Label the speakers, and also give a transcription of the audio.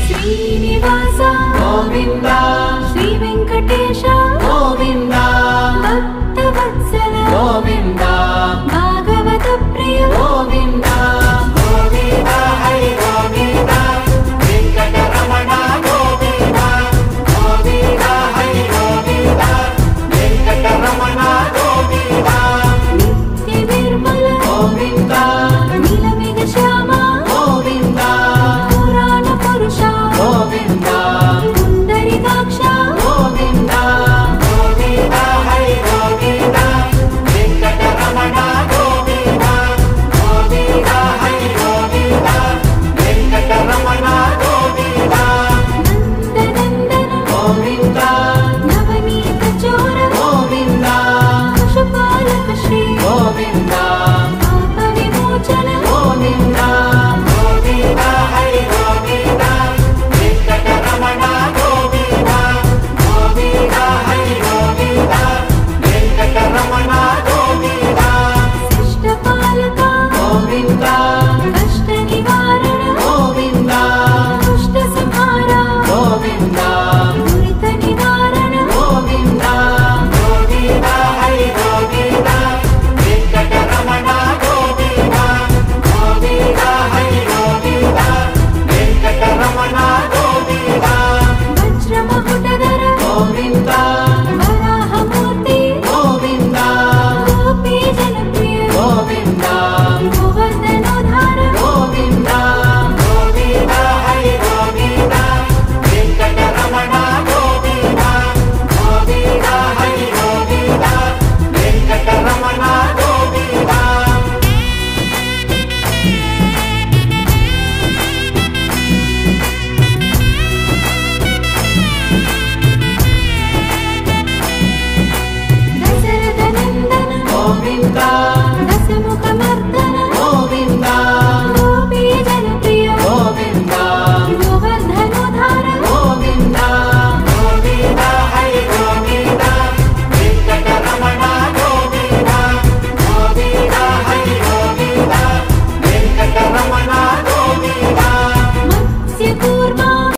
Speaker 1: శ్రీనివాస
Speaker 2: గోవింద
Speaker 1: శ్రీ వెంకటేశ
Speaker 2: గోవింద
Speaker 1: భక్తవత్సల
Speaker 2: గోవింద
Speaker 1: భాగవత ప్రియ
Speaker 2: గోవింద గోవింద హరి గోవింద వెంకటరమణ గోవింద గోవింద హరి గోవింద వెంకటరమణ గోవింద
Speaker 1: నిత్య నిర్మల
Speaker 2: గోవింద
Speaker 1: నీలమేఘ శ్యామ
Speaker 2: గోవింద
Speaker 1: పురాణ పురుష
Speaker 2: గోవింద
Speaker 1: పుండరీకాక్ష
Speaker 2: గోవింద గోవింద హరి గోవింద వెంకటరమణ గోవింద గోవింద హరి గోవింద వెంకటరమణ గోవింద
Speaker 1: నందనందన
Speaker 2: గోవింద
Speaker 1: నవనీత చోర
Speaker 2: గోవింద
Speaker 1: పశుపాలక శ్రీ
Speaker 2: గోవింద
Speaker 1: పాప విమోచన
Speaker 2: గోవింద గోవింద హరి గోవింద వెంకటరమణ గోవింద గోవింద హరి గోవింద వెంకటరమణ గోవింద
Speaker 1: శిష్టపాలక
Speaker 2: గోవింద
Speaker 1: కష్ట నివారణ
Speaker 2: గోవింద
Speaker 1: దుష్ట సంహార
Speaker 2: గోవింద
Speaker 1: దురిత నివారణ
Speaker 2: గోవింద గోవింద హరి గోవింద వెంకటరమణ గోవింద గోవింద హరి గోవింద వెంకటరమణ గోవింద
Speaker 1: వజ్రమకుటధర
Speaker 2: గోవింద
Speaker 1: వరాహమూర్తి
Speaker 2: గోవింద
Speaker 1: గోపీ జనప్రియ
Speaker 2: గోవింద
Speaker 1: గోవర్ధనోద్ధార
Speaker 2: గోవింద గోవింద హరి గోవింద వెంకటరమణ గోవింద గోవింద హరి గోవింద వెంకటరమణ గోవింద
Speaker 1: దశరథ నందన
Speaker 2: గోవింద